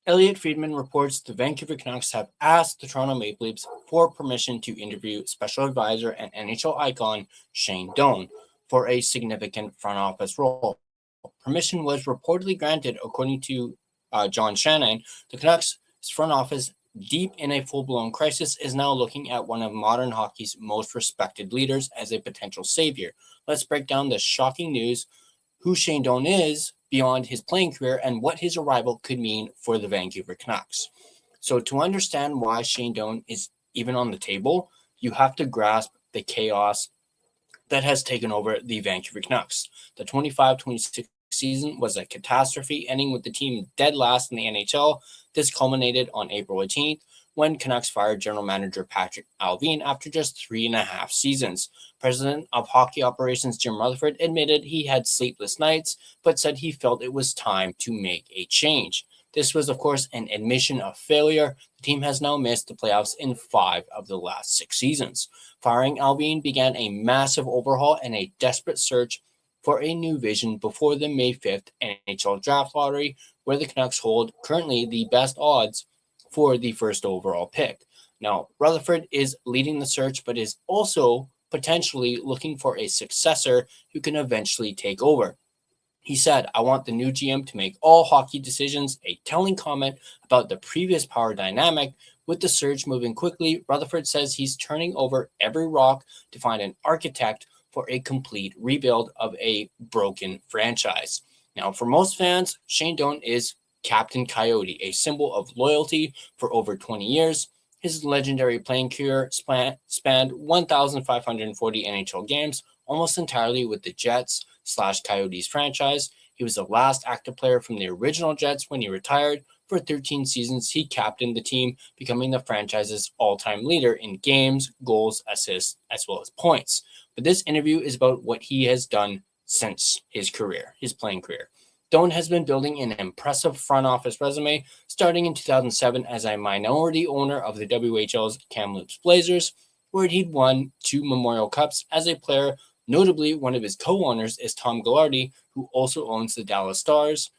Elliotte Friedman reports the Vancouver Canucks have asked the Toronto Maple Leafs for permission to interview special advisor and NHL icon Shane Doan for a significant front office role. Permission was reportedly granted, according to John Shannon. The Canucks' front office, deep in a full-blown crisis, is now looking at one of modern hockey's most respected leaders as a potential savior. Let's break down the shocking news, who Shane Doan is beyond his playing career, and what his arrival could mean for the Vancouver Canucks. So to understand why Shane Doan is even on the table, you have to grasp the chaos that has taken over the Vancouver Canucks. The 25-26 season was a catastrophe, ending with the team dead last in the NHL. This culminated on April 18th when Canucks fired general manager Patrik Allvin after just 3.5 seasons. President of Hockey Operations Jim Rutherford admitted he had sleepless nights, but said he felt it was time to make a change. This was, of course, an admission of failure. The team has now missed the playoffs in 5 of the last 6 seasons. Firing Allvin began a massive overhaul and a desperate search for a new vision before the May 5th NHL draft lottery, where the Canucks hold currently the best odds for the first overall pick. Now, Rutherford is leading the search, but is also potentially looking for a successor who can eventually take over. He said, "I want the new GM to make all hockey decisions," a telling comment about the previous power dynamic. With the search moving quickly, Rutherford says he's turning over every rock to find an architect for a complete rebuild of a broken franchise. Now, for most fans, Shane Doan is Captain Coyote, a symbol of loyalty for over 20 years. His legendary playing career spanned 1,540 NHL games, almost entirely with the Jets/Coyotes franchise. He was the last active player from the original Jets when he retired. For 13 seasons, he captained the team, becoming the franchise's all-time leader in games, goals, assists, as well as points. But this interview is about what he has done since his playing career. Doan has been building an impressive front office resume, starting in 2007 as a minority owner of the WHL's Kamloops Blazers, where he'd won 2 Memorial Cups as a player. Notably, one of his co-owners is Tom Gaglardi, who also owns the Dallas Stars.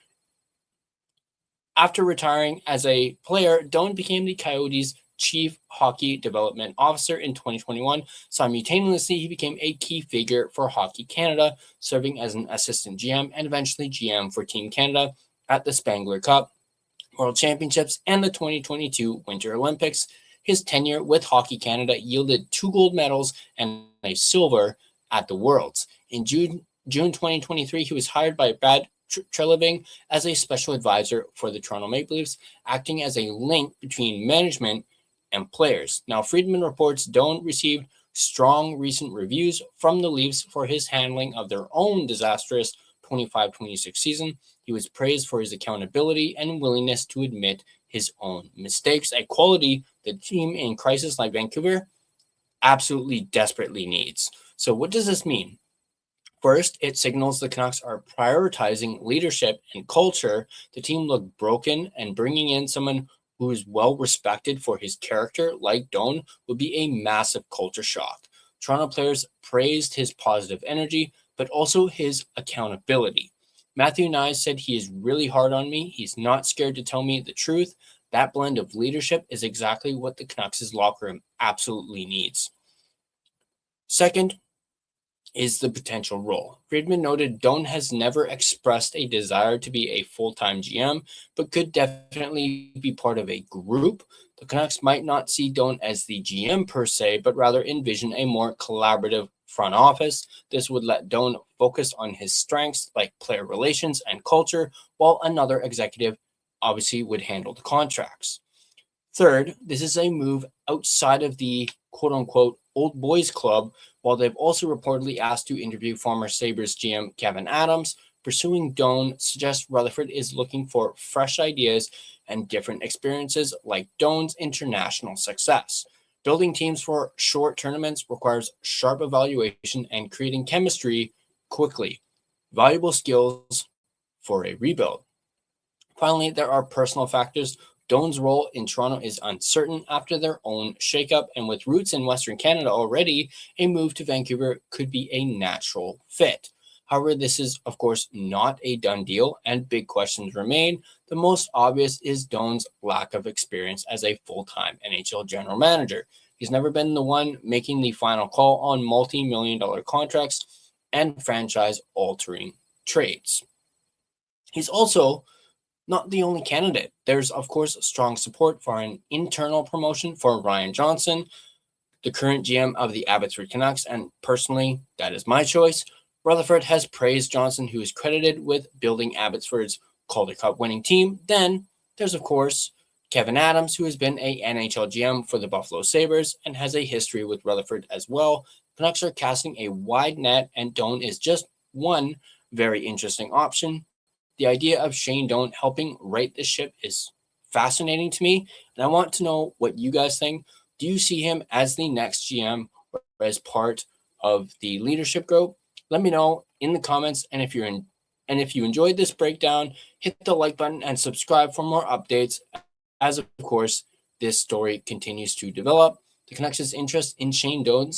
After retiring as a player, Doan became the Coyotes' Chief Hockey Development Officer in 2021. Simultaneously, he became a key figure for Hockey Canada, serving as an assistant GM and eventually GM for Team Canada at the Spangler Cup, World Championships, and the 2022 Winter Olympics. His tenure with Hockey Canada yielded 2 gold medals and a silver at the Worlds. In June 2023, he was hired by Brad Treliving as a special advisor for the Toronto Maple Leafs, acting as a link between management and players. Now, Friedman reports Doan received strong recent reviews from the Leafs for his handling of their own disastrous 25-26 season. He was praised for his accountability and willingness to admit his own mistakes, a quality the team in crisis like Vancouver absolutely desperately needs. So what does this mean? First, it signals the Canucks are prioritizing leadership and culture. The team looked broken, and bringing in someone who is well respected for his character, like Doan, would be a massive culture shock. Toronto players praised his positive energy, but also his accountability. Matthew Nye said, "He is really hard on me. He's not scared to tell me the truth." That blend of leadership is exactly what the Canucks' locker room absolutely needs. Second is the potential role. Friedman noted Doan has never expressed a desire to be a full-time GM, but could definitely be part of a group. The Canucks might not see Doan as the GM per se, but rather envision a more collaborative front office. This would let Doan focus on his strengths like player relations and culture, while another executive obviously would handle the contracts. Third, this is a move outside of the quote-unquote old boys club, while they've also reportedly asked to interview former Sabres GM Kevin Adams. Pursuing Doan suggests Rutherford is looking for fresh ideas and different experiences like Doan's international success. Building teams for short tournaments requires sharp evaluation and creating chemistry quickly. Valuable skills for a rebuild. Finally, there are personal factors. Doan's role in Toronto is uncertain after their own shakeup, and with roots in Western Canada already, a move to Vancouver could be a natural fit. However, this is, of course, not a done deal, and big questions remain. The most obvious is Doan's lack of experience as a full-time NHL general manager. He's never been the one making the final call on multi-million-dollar contracts and franchise-altering trades. He's also not the only candidate. There's, of course, strong support for an internal promotion for Ryan Johnson, the current GM of the Abbotsford Canucks, and personally, that is my choice. Rutherford has praised Johnson, who is credited with building Abbotsford's Calder Cup winning team. Then there's, of course, Kevin Adams, who has been a NHL GM for the Buffalo Sabres and has a history with Rutherford as well. Canucks are casting a wide net, and Doan is just one very interesting option. The idea of Shane Doan helping right the ship is fascinating to me, and I want to know what you guys think. Do you see him as the next GM or as part of the leadership group? Let me know in the comments, and if you enjoyed this breakdown, hit the like button and subscribe for more updates. As of course, this story continues to develop. The Canucks' interest in Shane Doan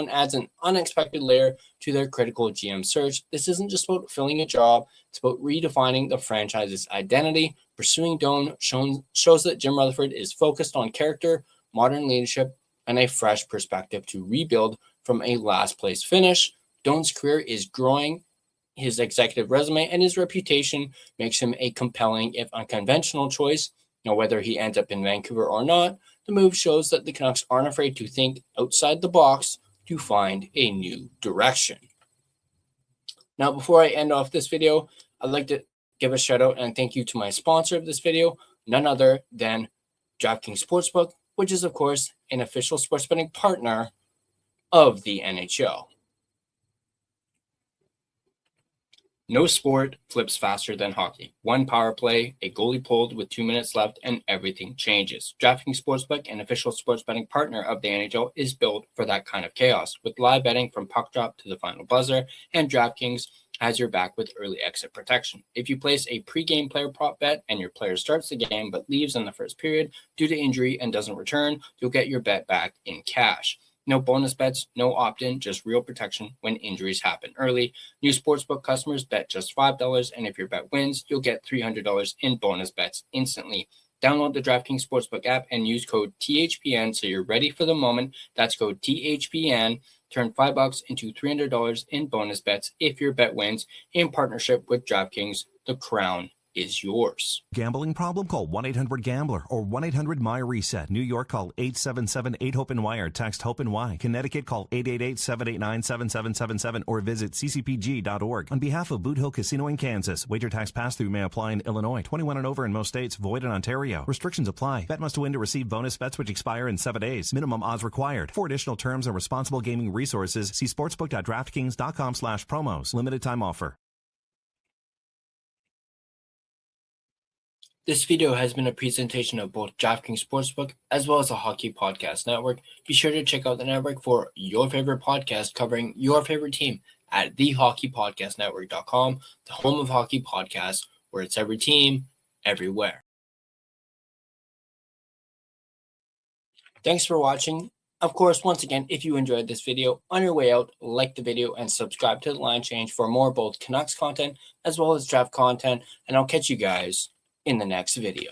adds an unexpected layer to their critical GM search. This isn't just about filling a job; it's about redefining the franchise's identity. Pursuing Doan shows that Jim Rutherford is focused on character, modern leadership, and a fresh perspective to rebuild from a last place finish. Doan's career is growing. His executive resume and his reputation makes him a compelling, if unconventional, choice. Now, whether he ends up in Vancouver or not, the move shows that the Canucks aren't afraid to think outside the box to find a new direction. Now, before I end off this video, I'd like to give a shout out and thank you to my sponsor of this video, none other than DraftKings Sportsbook, which is, of course, an official sports betting partner of the NHL. No sport flips faster than hockey. One power play, a goalie pulled with 2 minutes left, and everything changes. DraftKings Sportsbook, an official sports betting partner of the NHL, is built for that kind of chaos. With live betting from puck drop to the final buzzer, and DraftKings has your back with early exit protection. If you place a pregame player prop bet and your player starts the game but leaves in the first period due to injury and doesn't return, you'll get your bet back in cash. No bonus bets, no opt-in, just real protection when injuries happen early. New sportsbook customers bet just $5, and if your bet wins, you'll get $300 in bonus bets instantly. Download the DraftKings Sportsbook app and use code THPN so you're ready for the moment. That's code THPN. Turn $5 into $300 in bonus bets if your bet wins in partnership with DraftKings. The crown is yours. Gambling problem? Call 1-800-GAMBLER or 1-800-MY-RESET. New York, call 877-8-HOPE-NY or text HOPE-NY. Connecticut, call 888-789-7777 or visit ccpg.org. On behalf of Boot Hill Casino in Kansas, wager tax pass-through may apply in Illinois. 21 and over in most states, void in Ontario. Restrictions apply. Bet must win to receive bonus bets which expire in 7 days. Minimum odds required. For additional terms and responsible gaming resources, see sportsbook.draftkings.com/promos. Limited time offer. This video has been a presentation of both DraftKings Sportsbook as well as the Hockey Podcast Network. Be sure to check out the network for your favorite podcast covering your favorite team at thehockeypodcastnetwork.com, the home of hockey podcasts, where it's every team, everywhere. Thanks for watching. Of course, once again, if you enjoyed this video, on your way out, like the video and subscribe to The Line Change for more both Canucks content as well as draft content, and I'll catch you guys in the next video.